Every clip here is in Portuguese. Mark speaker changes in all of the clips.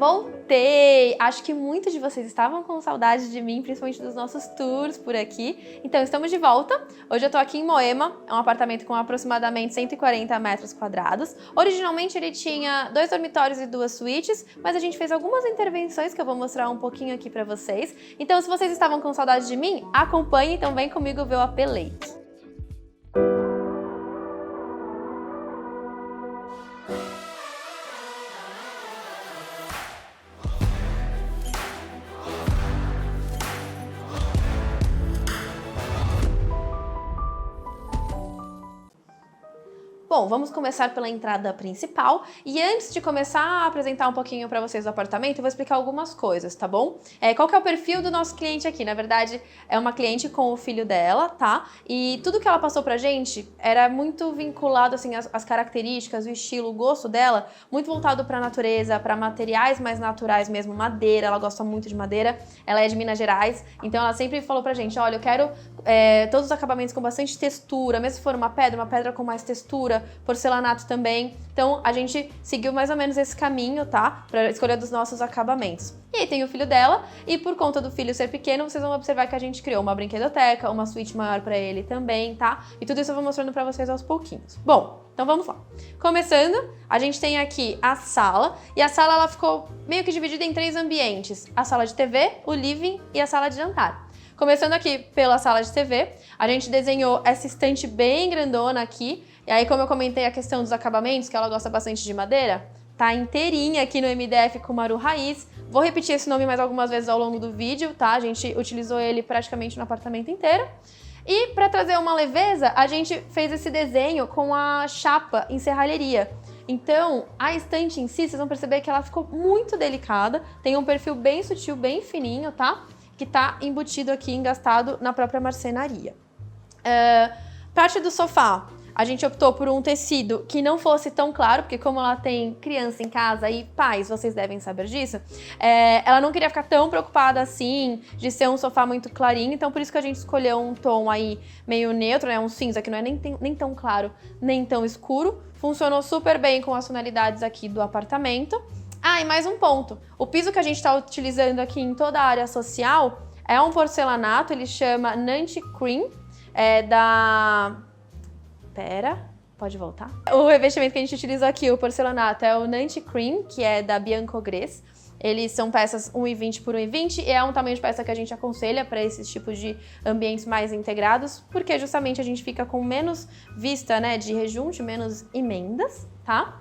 Speaker 1: Voltei! Acho que muitos de vocês estavam com saudade de mim, principalmente dos nossos tours por aqui. Então, estamos de volta. Hoje eu tô aqui em Moema, é um apartamento com aproximadamente 140 metros quadrados. Originalmente ele tinha 2 dormitórios e 2 suítes, mas a gente fez algumas intervenções que eu vou mostrar um pouquinho aqui pra vocês. Então, se vocês estavam com saudade de mim, acompanhem, então vem comigo ver o AP Lake. Bom, vamos começar pela entrada principal e antes de começar a apresentar um pouquinho para vocês do apartamento, eu vou explicar algumas coisas, tá bom? Qual que é o perfil do nosso cliente aqui? Na verdade, é uma cliente com o filho dela, tá? E tudo que ela passou pra gente era muito vinculado, assim, às características, o estilo, o gosto dela, muito voltado pra natureza, pra materiais mais naturais mesmo, madeira, ela gosta muito de madeira, ela é de Minas Gerais, então ela sempre falou pra gente, olha, eu quero todos os acabamentos com bastante textura, mesmo se for uma pedra com mais textura, porcelanato também. Então a gente seguiu mais ou menos esse caminho, tá? Pra escolha dos nossos acabamentos. E aí tem o filho dela, e por conta do filho ser pequeno, vocês vão observar que a gente criou uma brinquedoteca, uma suíte maior pra ele também, tá? E tudo isso eu vou mostrando pra vocês aos pouquinhos. Bom, então vamos lá. Começando, a gente tem aqui a sala, e a sala ela ficou meio que dividida em 3 ambientes. A sala de TV, o living e a sala de jantar. Começando aqui pela sala de TV, a gente desenhou essa estante bem grandona aqui, e aí como eu comentei a questão dos acabamentos, que ela gosta bastante de madeira, tá inteirinha aqui no MDF com Maru Raiz. Vou repetir esse nome mais algumas vezes ao longo do vídeo, tá? A gente utilizou ele praticamente no apartamento inteiro. E para trazer uma leveza, a gente fez esse desenho com a chapa em serralheria. Então, a estante em si, vocês vão perceber que ela ficou muito delicada, tem um perfil bem sutil, bem fininho, tá? Que tá embutido aqui, engastado na própria marcenaria. Parte do sofá, a gente optou por um tecido que não fosse tão claro, porque como ela tem criança em casa e pais, vocês devem saber disso, ela não queria ficar tão preocupada assim, de ser um sofá muito clarinho, então por isso que a gente escolheu um tom aí meio neutro, né, um cinza que não é nem tão claro, nem tão escuro. Funcionou super bem com as tonalidades aqui do apartamento. Ah, e mais um ponto. O piso que a gente está utilizando aqui em toda a área social é um porcelanato, ele chama Nancy Cream, pode voltar? O revestimento que a gente utilizou aqui, o porcelanato, é o Nancy Cream, que é da Bianco Grés. Eles são peças 1,20 por 1,20 e é um tamanho de peça que a gente aconselha para esses tipos de ambientes mais integrados, porque justamente a gente fica com menos vista, né, de rejunte, menos emendas, tá?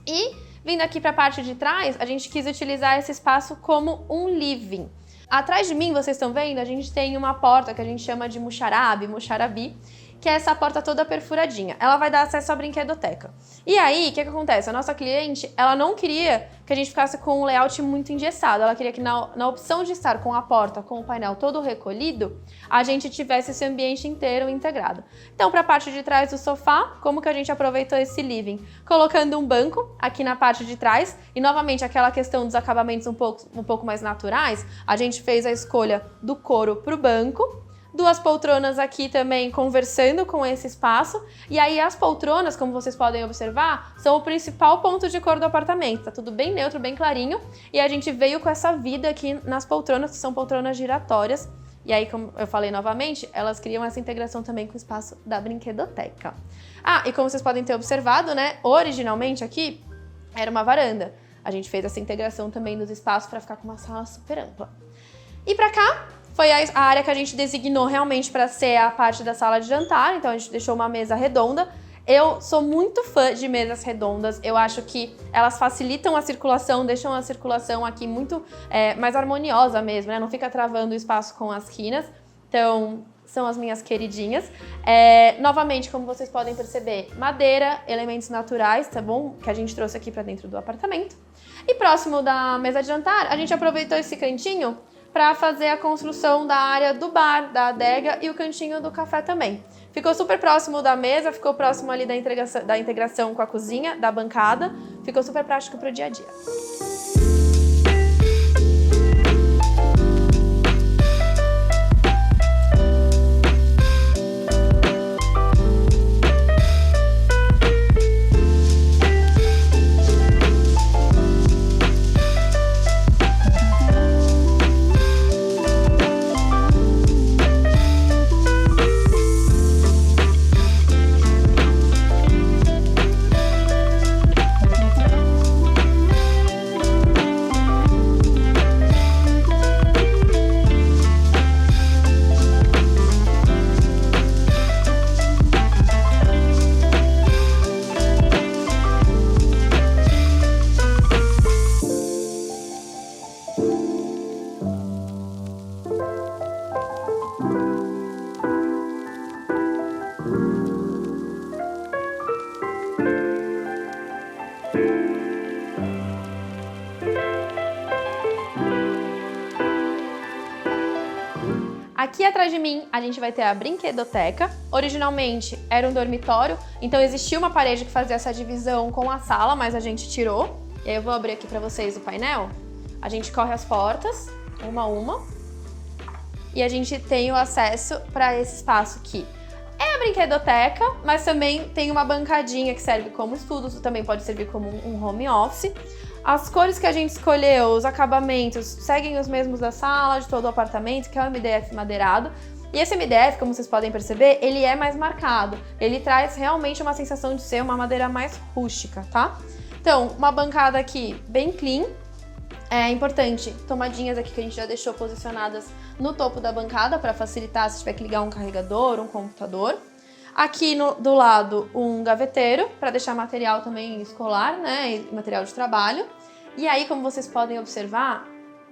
Speaker 1: E vindo aqui para a parte de trás, a gente quis utilizar esse espaço como um living. Atrás de mim, vocês estão vendo, a gente tem uma porta que a gente chama de muxarabi, que é essa porta toda perfuradinha. Ela vai dar acesso à brinquedoteca. E aí, o que acontece? A nossa cliente, ela não queria que a gente ficasse com um layout muito engessado. Ela queria que na opção de estar com a porta, com o painel todo recolhido, a gente tivesse esse ambiente inteiro integrado. Então, para a parte de trás do sofá, como que a gente aproveitou esse living? Colocando um banco aqui na parte de trás e, novamente, aquela questão dos acabamentos um pouco mais naturais, a gente fez a escolha do couro para o banco. 2 poltronas aqui também conversando com esse espaço. E aí as poltronas, como vocês podem observar, são o principal ponto de cor do apartamento. Tá tudo bem neutro, bem clarinho. E a gente veio com essa vida aqui nas poltronas, que são poltronas giratórias. E aí, como eu falei novamente, elas criam essa integração também com o espaço da brinquedoteca. Ah, e como vocês podem ter observado, né, originalmente aqui era uma varanda. A gente fez essa integração também dos espaços para ficar com uma sala super ampla. E pra cá, foi a área que a gente designou realmente para ser a parte da sala de jantar, então a gente deixou uma mesa redonda. Eu sou muito fã de mesas redondas, eu acho que elas facilitam a circulação, deixam a circulação aqui muito mais harmoniosa mesmo, né? Não fica travando o espaço com as quinas, então são as minhas queridinhas. Novamente, como vocês podem perceber, madeira, elementos naturais, tá bom? Que a gente trouxe aqui para dentro do apartamento. E próximo da mesa de jantar, a gente aproveitou esse cantinho para fazer a construção da área do bar, da adega e o cantinho do café também. Ficou super próximo da mesa, ficou próximo ali da integração com a cozinha, da bancada, ficou super prático para o dia a dia. Aqui atrás de mim, a gente vai ter a brinquedoteca. Originalmente era um dormitório, então existia uma parede que fazia essa divisão com a sala, mas a gente tirou. E aí eu vou abrir aqui pra vocês o painel. A gente corre as portas, uma a uma, e a gente tem o acesso para esse espaço aqui. É a brinquedoteca, mas também tem uma bancadinha que serve como estudos, também pode servir como um home office. As cores que a gente escolheu, os acabamentos, seguem os mesmos da sala, de todo o apartamento, que é o MDF madeirado. E esse MDF, como vocês podem perceber, ele é mais marcado. Ele traz realmente uma sensação de ser uma madeira mais rústica, tá? Então, uma bancada aqui bem clean. É importante, tomadinhas aqui que a gente já deixou posicionadas no topo da bancada para facilitar se tiver que ligar um carregador, um computador. Aqui do lado um gaveteiro para deixar material também escolar, né, e material de trabalho. E aí, como vocês podem observar,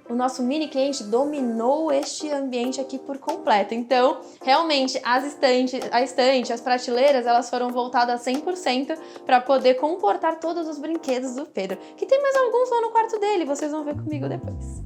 Speaker 1: o nosso mini cliente dominou este ambiente aqui por completo. Então, realmente, a estante, as prateleiras, elas foram voltadas 100% para poder comportar todos os brinquedos do Pedro. Que tem mais alguns lá no quarto dele, vocês vão ver comigo depois.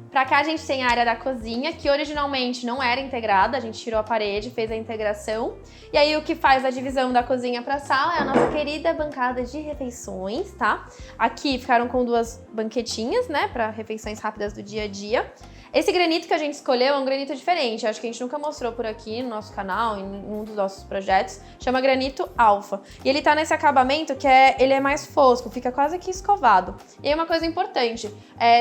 Speaker 1: Pra cá a gente tem a área da cozinha, que originalmente não era integrada, a gente tirou a parede, fez a integração. E aí o que faz a divisão da cozinha pra sala é a nossa querida bancada de refeições, tá? Aqui ficaram com duas banquetinhas, né, pra refeições rápidas do dia a dia. Esse granito que a gente escolheu é um granito diferente, acho que a gente nunca mostrou por aqui no nosso canal, em um dos nossos projetos, chama granito alfa. E ele tá nesse acabamento que ele é mais fosco, fica quase que escovado. E aí uma coisa importante,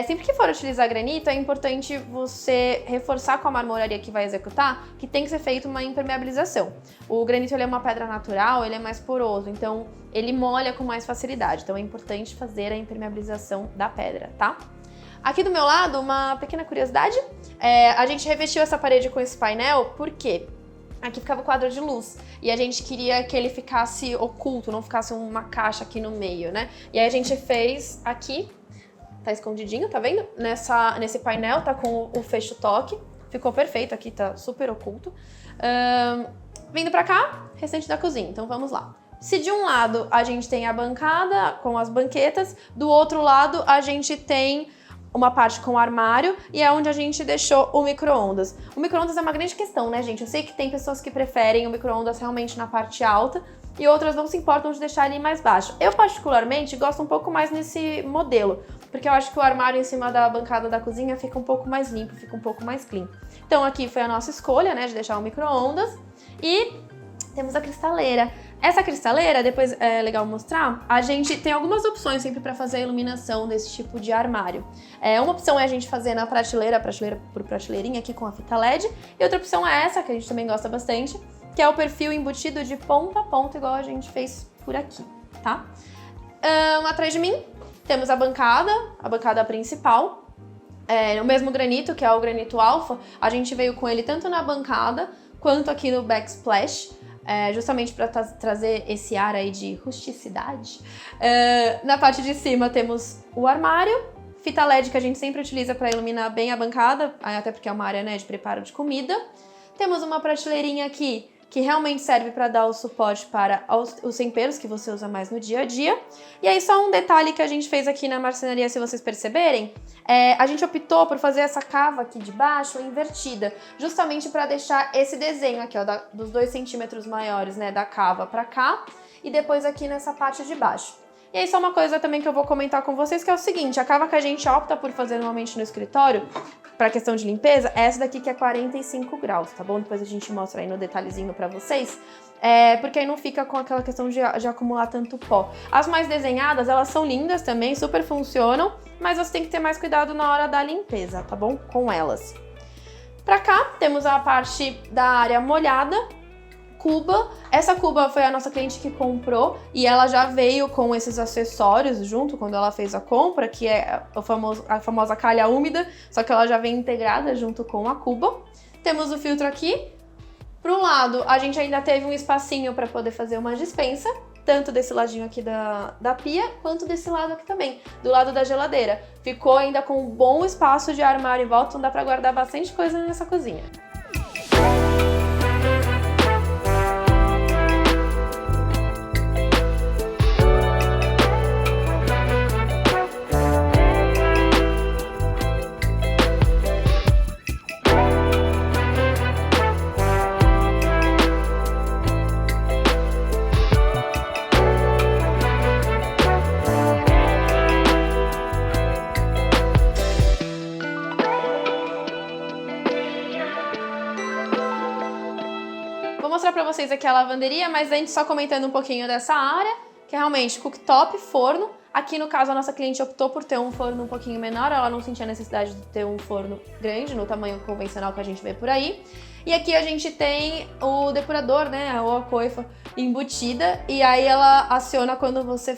Speaker 1: sempre que for utilizar granito, é importante você reforçar com a marmoraria que vai executar que tem que ser feita uma impermeabilização. O granito ele é uma pedra natural, ele é mais poroso, então ele molha com mais facilidade. Então é importante fazer a impermeabilização da pedra, tá? Aqui do meu lado, uma pequena curiosidade, a gente revestiu essa parede com esse painel, por quê? Aqui ficava o quadro de luz e a gente queria que ele ficasse oculto, não ficasse uma caixa aqui no meio, né? E aí a gente fez aqui, tá escondidinho, tá vendo? Nesse painel tá com o fecho toque, ficou perfeito, aqui tá super oculto. Vindo pra cá, restante da cozinha, então vamos lá. Se de um lado a gente tem a bancada com as banquetas, do outro lado a gente tem uma parte com o armário e é onde a gente deixou o micro-ondas. O micro-ondas é uma grande questão, né, gente? Eu sei que tem pessoas que preferem o micro-ondas realmente na parte alta e outras não se importam de deixar ele mais baixo. Eu, particularmente, gosto um pouco mais nesse modelo, porque eu acho que o armário em cima da bancada da cozinha fica um pouco mais limpo, fica um pouco mais clean. Então aqui foi a nossa escolha, né, de deixar o micro-ondas e temos a cristaleira. Essa cristaleira, depois é legal mostrar, a gente tem algumas opções sempre para fazer a iluminação desse tipo de armário. Uma opção é a gente fazer na prateleira por prateleirinha aqui com a fita LED, e outra opção é essa, que a gente também gosta bastante, que é o perfil embutido de ponta a ponta, igual a gente fez por aqui, tá? Atrás de mim temos a bancada principal, o mesmo granito, que é o granito alfa, a gente veio com ele tanto na bancada quanto aqui no backsplash, justamente para trazer esse ar aí de rusticidade. Na parte de cima temos o armário, fita LED que a gente sempre utiliza para iluminar bem a bancada, até porque é uma área, né, de preparo de comida. Temos uma prateleirinha aqui que realmente serve para dar o suporte para os temperos que você usa mais no dia a dia. E aí só um detalhe que a gente fez aqui na marcenaria, se vocês perceberem, a gente optou por fazer essa cava aqui de baixo invertida, justamente para deixar esse desenho aqui, ó, dos 2 centímetros maiores, né, da cava para cá, e depois aqui nessa parte de baixo. E aí só uma coisa também que eu vou comentar com vocês, que é o seguinte, a cava que a gente opta por fazer normalmente no escritório, para questão de limpeza, é essa daqui que é 45 graus, tá bom? Depois a gente mostra aí no detalhezinho para vocês, porque aí não fica com aquela questão de acumular tanto pó. As mais desenhadas, elas são lindas também, super funcionam, mas você tem que ter mais cuidado na hora da limpeza, tá bom? Com elas. Pra cá, temos a parte da área molhada, cuba. Essa cuba foi a nossa cliente que comprou e ela já veio com esses acessórios junto quando ela fez a compra, que é a famosa calha úmida, só que ela já vem integrada junto com a cuba. Temos o filtro aqui. Para um lado, a gente ainda teve um espacinho para poder fazer uma despensa tanto desse ladinho aqui da pia, quanto desse lado aqui também, do lado da geladeira. Ficou ainda com um bom espaço de armário em volta, então dá pra guardar bastante coisa nessa cozinha. Vou mostrar pra vocês aqui a lavanderia, mas antes só comentando um pouquinho dessa área, que é realmente cooktop, forno. Aqui no caso a nossa cliente optou por ter um forno um pouquinho menor, ela não sentia necessidade de ter um forno grande, no tamanho convencional que a gente vê por aí. E aqui a gente tem o depurador, né, ou a coifa embutida, e aí ela aciona quando você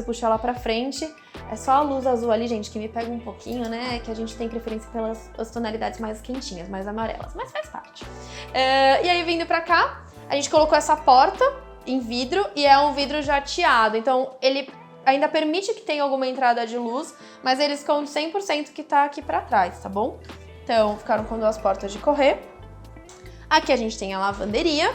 Speaker 1: puxa ela pra frente. É só a luz azul ali, gente, que me pega um pouquinho, né, que a gente tem preferência pelas tonalidades mais quentinhas, mais amarelas, mas faz parte. E aí vindo pra cá, a gente colocou essa porta em vidro, e é um vidro jateado, então ele ainda permite que tenha alguma entrada de luz, mas ele esconde 100% que tá aqui pra trás, tá bom? Então ficaram com duas portas de correr. Aqui a gente tem a lavanderia.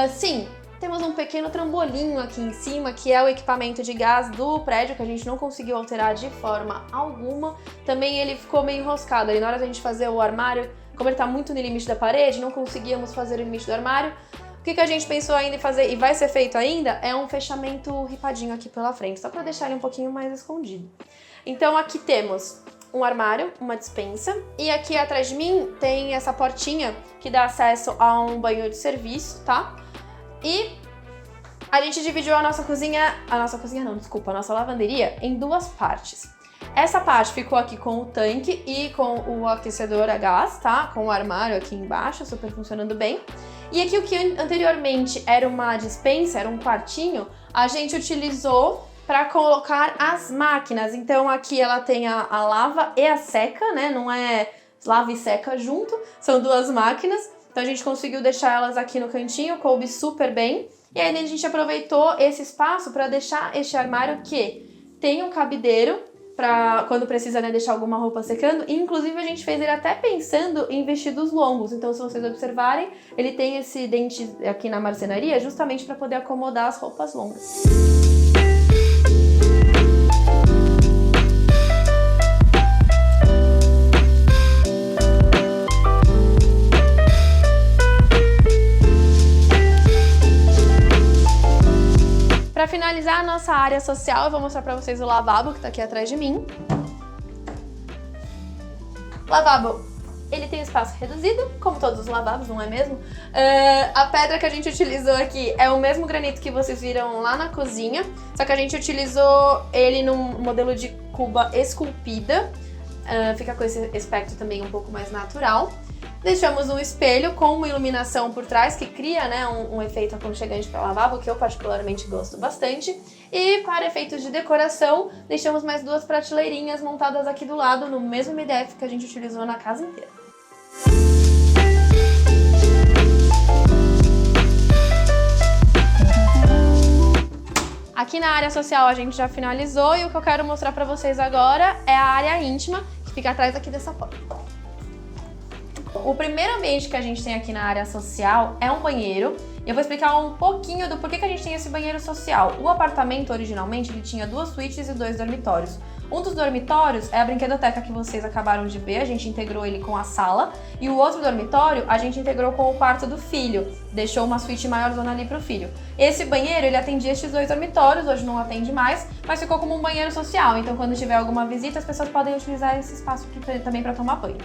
Speaker 1: Sim, temos um pequeno trambolinho aqui em cima, que é o equipamento de gás do prédio, que a gente não conseguiu alterar de forma alguma. Também ele ficou meio enroscado ali, na hora da gente fazer o armário, como ele tá muito no limite da parede, não conseguíamos fazer o limite do armário. O que a gente pensou ainda em fazer, e vai ser feito ainda, é um fechamento ripadinho aqui pela frente, só pra deixar ele um pouquinho mais escondido. Então aqui temos um armário, uma despensa, e aqui atrás de mim tem essa portinha que dá acesso a um banho de serviço, tá? E a gente dividiu a nossa lavanderia em duas partes. Essa parte ficou aqui com o tanque e com o aquecedor a gás, tá? Com o armário aqui embaixo, super funcionando bem. E aqui o que anteriormente era uma despensa, era um quartinho, a gente utilizou para colocar as máquinas. Então aqui ela tem a lava e a seca, né? Não é lava e seca junto, são duas máquinas. Então a gente conseguiu deixar elas aqui no cantinho, coube super bem. E aí a gente aproveitou esse espaço para deixar este armário que tem um cabideiro para quando precisa, né, deixar alguma roupa secando. E, inclusive a gente fez ele até pensando em vestidos longos. Então se vocês observarem, ele tem esse dente aqui na marcenaria justamente para poder acomodar as roupas longas. Para finalizar a nossa área social, eu vou mostrar para vocês o lavabo que tá aqui atrás de mim. Lavabo, ele tem espaço reduzido, como todos os lavabos, não é mesmo? A pedra que a gente utilizou aqui é o mesmo granito que vocês viram lá na cozinha, só que a gente utilizou ele num modelo de cuba esculpida, fica com esse aspecto também um pouco mais natural. Deixamos um espelho com uma iluminação por trás que cria, né, um efeito aconchegante para o lavabo, que eu particularmente gosto bastante. E para efeitos de decoração, deixamos mais duas prateleirinhas montadas aqui do lado, no mesmo MDF que a gente utilizou na casa inteira. Aqui na área social a gente já finalizou e o que eu quero mostrar para vocês agora é a área íntima, que fica atrás aqui dessa porta. O primeiro ambiente que a gente tem aqui na área social é um banheiro. E eu vou explicar um pouquinho do porquê que a gente tem esse banheiro social. O apartamento, originalmente, ele tinha 2 suítes e 2 dormitórios. Um dos dormitórios é a brinquedoteca que vocês acabaram de ver, a gente integrou ele com a sala. E o outro dormitório, a gente integrou com o quarto do filho. Deixou uma suíte maior zona ali pro filho. Esse banheiro, ele atendia estes 2 dormitórios, hoje não atende mais, mas ficou como um banheiro social. Então, quando tiver alguma visita, as pessoas podem utilizar esse espaço aqui também para tomar banho.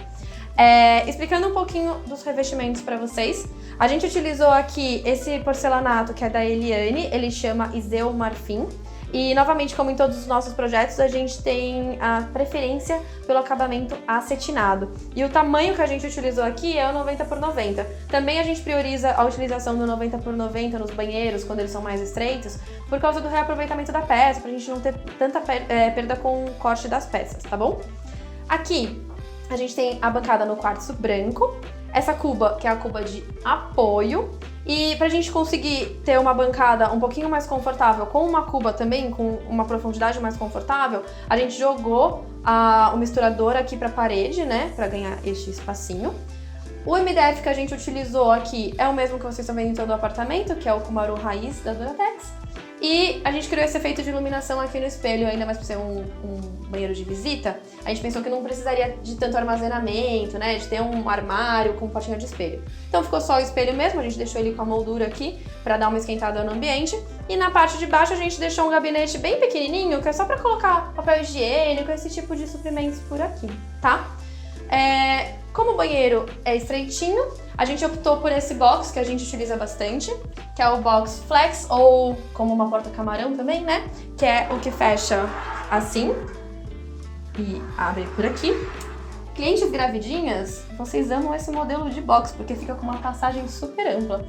Speaker 1: Explicando um pouquinho dos revestimentos para vocês, a gente utilizou aqui esse porcelanato que é da Eliane, ele chama Iseu Marfim. E novamente, como em todos os nossos projetos, a gente tem a preferência pelo acabamento acetinado. E o tamanho que a gente utilizou aqui é o 90x90. Também a gente prioriza a utilização do 90x90 nos banheiros, quando eles são mais estreitos, por causa do reaproveitamento da peça, pra gente não ter tanta perda com o corte das peças, tá bom? Aqui a gente tem a bancada no quartzo branco, essa cuba, que é a cuba de apoio, E pra gente conseguir ter uma bancada um pouquinho mais confortável, com uma cuba também, com uma profundidade mais confortável, a gente jogou o misturador aqui pra parede, né, pra ganhar este espacinho. O MDF que a gente utilizou aqui é o mesmo que vocês estão vendo em todo o apartamento, que é o Kumaru Raiz da Duratex. E a gente criou esse efeito de iluminação aqui no espelho, ainda mais por ser um banheiro de visita. A gente pensou que não precisaria de tanto armazenamento, né? De ter um armário com portinha de espelho. Então ficou só o espelho mesmo, a gente deixou ele com a moldura aqui pra dar uma esquentada no ambiente. E na parte de baixo a gente deixou um gabinete bem pequenininho, que é só pra colocar papel higiênico, esse tipo de suprimentos por aqui, tá? Como o banheiro é estreitinho, a gente optou por esse box que a gente utiliza bastante, que é o box flex, ou como uma porta-camarão também, né? Que é o que fecha assim e abre por aqui. Clientes gravidinhas, vocês amam esse modelo de box, porque fica com uma passagem super ampla.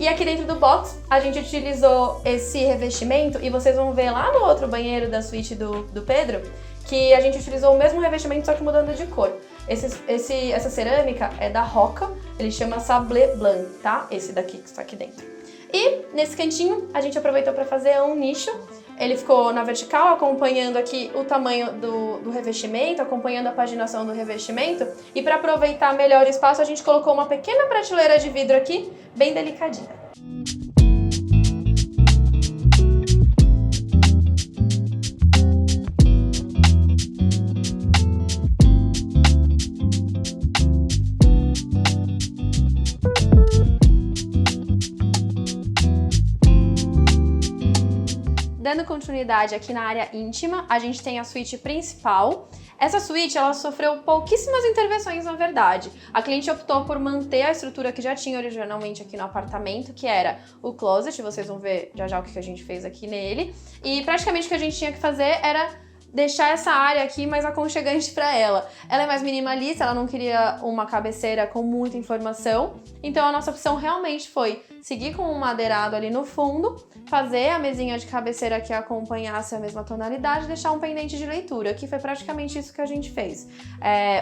Speaker 1: E aqui dentro do box, a gente utilizou esse revestimento, e vocês vão ver lá no outro banheiro da suíte do Pedro, que a gente utilizou o mesmo revestimento, só que mudando de cor. Essa cerâmica é da Roca, ele chama Sablé Blanc, tá? Esse daqui que está aqui dentro. E nesse cantinho, a gente aproveitou para fazer um nicho. Ele ficou na vertical, acompanhando aqui o tamanho do revestimento, acompanhando a paginação do revestimento. E para aproveitar melhor o espaço, a gente colocou uma pequena prateleira de vidro aqui, bem delicadinha. Dando continuidade aqui na área íntima, a gente tem a suíte principal. Essa suíte, ela sofreu pouquíssimas intervenções, na verdade. A cliente optou por manter a estrutura que já tinha originalmente aqui no apartamento, que era o closet, vocês vão ver já já o que a gente fez aqui nele. E praticamente o que a gente tinha que fazer era deixar essa área aqui mais aconchegante para ela. Ela é mais minimalista, ela não queria uma cabeceira com muita informação, então a nossa opção realmente foi seguir com um madeirado ali no fundo, fazer a mesinha de cabeceira que acompanhasse a mesma tonalidade, deixar um pendente de leitura, que foi praticamente isso que a gente fez.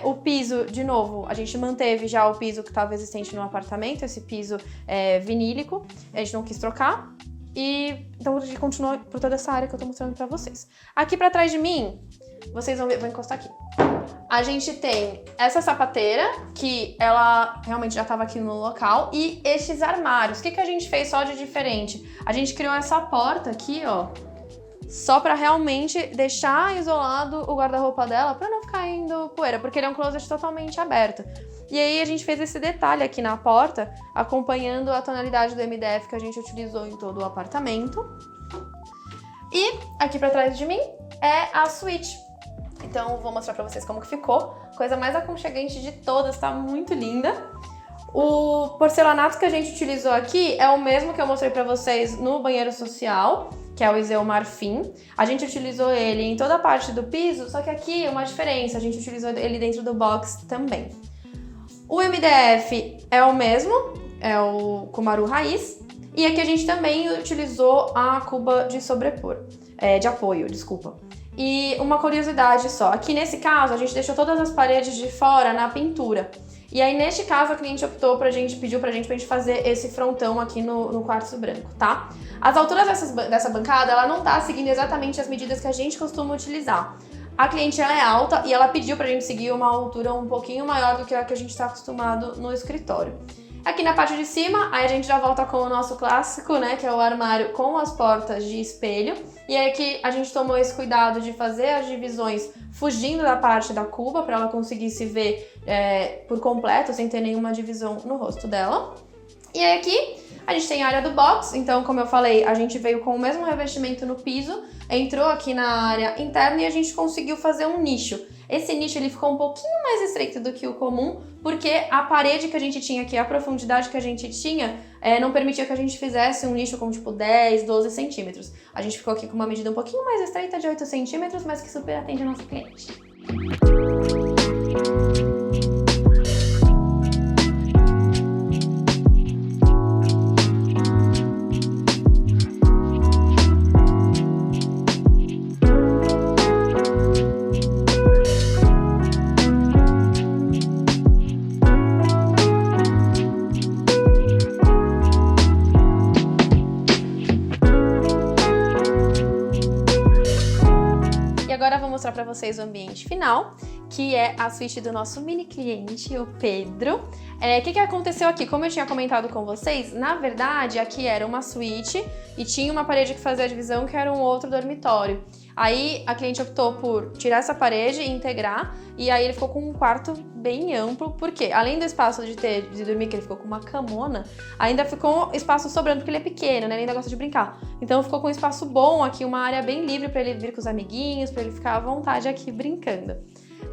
Speaker 1: O piso, de novo, a gente manteve já o piso que estava existente no apartamento, esse piso vinílico, a gente não quis trocar. E então a gente continua por toda essa área que eu tô mostrando pra vocês. Aqui pra trás de mim, vocês vão ver, vou encostar aqui. A gente tem essa sapateira, que ela realmente já tava aqui no local, e estes armários. O que a gente fez só de diferente? A gente criou essa porta aqui, ó, só pra realmente deixar isolado o guarda-roupa dela, pra não ficar indo poeira, porque ele é um closet totalmente aberto. E aí a gente fez esse detalhe aqui na porta, acompanhando a tonalidade do MDF que a gente utilizou em todo o apartamento. E aqui pra trás de mim é a suíte. Então vou mostrar pra vocês como que ficou. Coisa mais aconchegante de todas, tá muito linda. O porcelanato que a gente utilizou aqui é o mesmo que eu mostrei pra vocês no banheiro social, que é o Iseu Marfim. A gente utilizou ele em toda a parte do piso, só que aqui uma diferença, a gente utilizou ele dentro do box também. O MDF é o mesmo, é o Kumaru Raiz, e aqui a gente também utilizou a cuba de sobrepor, de apoio, desculpa. E uma curiosidade só, aqui nesse caso a gente deixou todas as paredes de fora na pintura. E aí neste caso a cliente optou pediu pra gente fazer esse frontão aqui no quartzo branco, tá? As alturas dessa bancada, ela não tá seguindo exatamente as medidas que a gente costuma utilizar. A cliente, ela é alta e ela pediu pra gente seguir uma altura um pouquinho maior do que a que a gente tá acostumado no escritório. Aqui na parte de cima, aí a gente já volta com o nosso clássico, né, que é o armário com as portas de espelho. E aí aqui a gente tomou esse cuidado de fazer as divisões fugindo da parte da cuba, pra ela conseguir se ver por completo, sem ter nenhuma divisão no rosto dela. E aí aqui a gente tem a área do box, então como eu falei, a gente veio com o mesmo revestimento no piso, entrou aqui na área interna e a gente conseguiu fazer um nicho. Esse nicho ele ficou um pouquinho mais estreito do que o comum, porque a parede que a gente tinha aqui, a profundidade que a gente tinha, não permitia que a gente fizesse um nicho com tipo 10, 12 centímetros. A gente ficou aqui com uma medida um pouquinho mais estreita de 8 centímetros, mas que super atende a nosso cliente. pra vocês o ambiente final, que é a suíte do nosso mini cliente, o Pedro. O que aconteceu aqui? Como eu tinha comentado com vocês, na verdade, aqui era uma suíte e tinha uma parede que fazia a divisão, que era um outro dormitório. Aí a cliente optou por tirar essa parede e integrar, e aí ele ficou com um quarto bem amplo, porque além do espaço de dormir, que ele ficou com uma camona, ainda ficou espaço sobrando, porque ele é pequeno, né? Ele ainda gosta de brincar. Então ficou com um espaço bom aqui, uma área bem livre para ele vir com os amiguinhos, para ele ficar à vontade aqui brincando.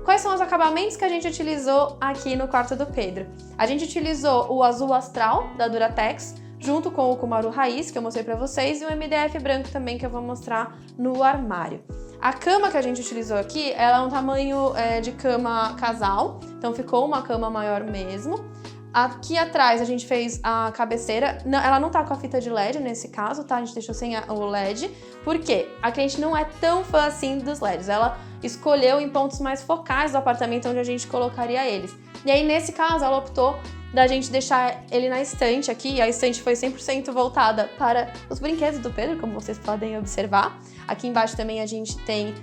Speaker 1: Quais são os acabamentos que a gente utilizou aqui no quarto do Pedro? A gente utilizou o azul astral da Duratex, junto com o Kumaru Raiz, que eu mostrei pra vocês, e o MDF branco também, que eu vou mostrar no armário. A cama que a gente utilizou aqui, ela é um tamanho de cama casal, então ficou uma cama maior mesmo. Aqui atrás a gente fez a cabeceira, ela não tá com a fita de LED nesse caso, tá? A gente deixou sem o LED, porque a cliente não é tão fã assim dos LEDs, ela escolheu em pontos mais focais do apartamento onde a gente colocaria eles. E aí nesse caso ela optou da gente deixar ele na estante aqui, a estante foi 100% voltada para os brinquedos do Pedro, como vocês podem observar. Aqui embaixo também a gente tem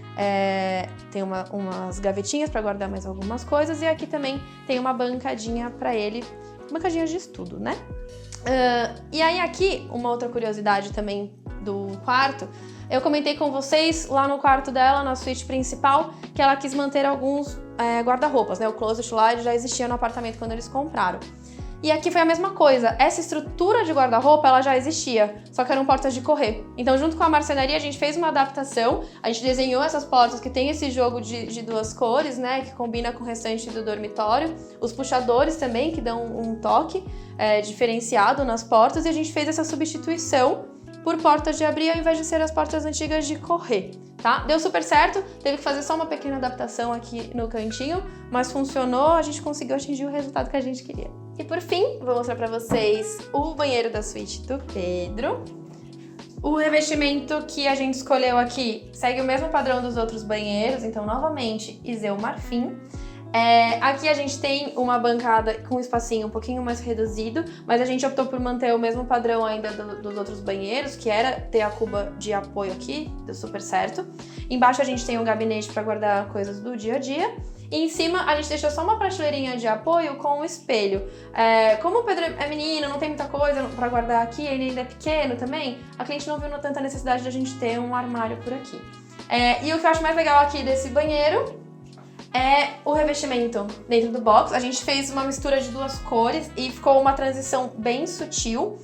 Speaker 1: umas gavetinhas para guardar mais algumas coisas, e aqui também tem uma bancadinha para ele, bancadinha de estudo, né? E aí aqui, uma outra curiosidade também do quarto, eu comentei com vocês lá no quarto dela, na suíte principal, que ela quis manter alguns guarda-roupas, né? O closet lá já existia no apartamento quando eles compraram. E aqui foi a mesma coisa, essa estrutura de guarda-roupa ela já existia, só que eram portas de correr. Então junto com a marcenaria a gente fez uma adaptação, a gente desenhou essas portas que tem esse jogo de duas cores, né, que combina com o restante do dormitório, os puxadores também que dão um toque diferenciado nas portas, e a gente fez essa substituição por portas de abrir ao invés de ser as portas antigas de correr, tá? Deu super certo, teve que fazer só uma pequena adaptação aqui no cantinho, mas funcionou, a gente conseguiu atingir o resultado que a gente queria. E por fim, vou mostrar pra vocês o banheiro da suíte do Pedro. O revestimento que a gente escolheu aqui segue o mesmo padrão dos outros banheiros, então novamente Iseu Marfim. Aqui a gente tem uma bancada com um espacinho um pouquinho mais reduzido, mas a gente optou por manter o mesmo padrão ainda dos outros banheiros, que era ter a cuba de apoio aqui, deu super certo. Embaixo a gente tem um gabinete para guardar coisas do dia a dia. E em cima a gente deixou só uma prateleirinha de apoio com um espelho. Como o Pedro é menino, não tem muita coisa para guardar aqui, ele ainda é pequeno também, a cliente não viu tanta necessidade de a gente ter um armário por aqui. E o que eu acho mais legal aqui desse banheiro é o revestimento dentro do box. A gente fez uma mistura de duas cores e ficou uma transição bem sutil.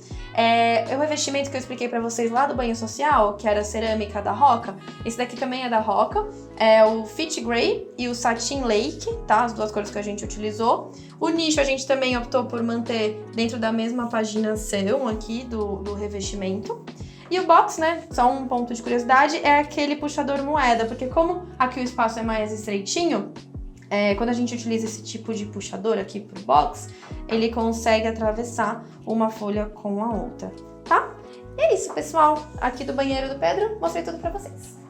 Speaker 1: O revestimento que eu expliquei pra vocês lá do banho social, que era a cerâmica da Roca, esse daqui também é da Roca, é o Fit Grey e o Satin Lake, tá? As duas cores que a gente utilizou. O nicho a gente também optou por manter dentro da mesma paginação aqui do revestimento. E o box, né, só um ponto de curiosidade, é aquele puxador moeda, porque como aqui o espaço é mais estreitinho, quando a gente utiliza esse tipo de puxador aqui pro box, ele consegue atravessar uma folha com a outra, tá? E é isso, pessoal. Aqui do banheiro do Pedro, mostrei tudo pra vocês.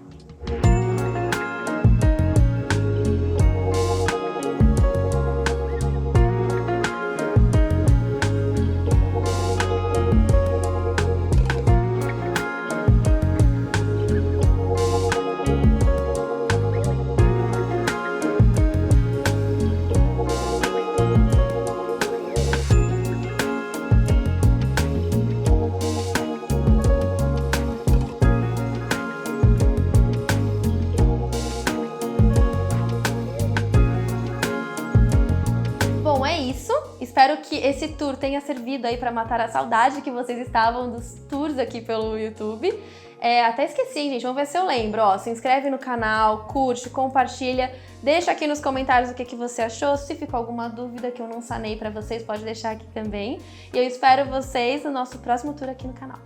Speaker 1: Bom, é isso. Espero que esse tour tenha servido aí para matar a saudade que vocês estavam dos tours aqui pelo YouTube. Até esqueci, gente. Vamos ver se eu lembro. Ó, se inscreve no canal, curte, compartilha. Deixa aqui nos comentários o que você achou. Se ficou alguma dúvida que eu não sanei para vocês, pode deixar aqui também. E eu espero vocês no nosso próximo tour aqui no canal.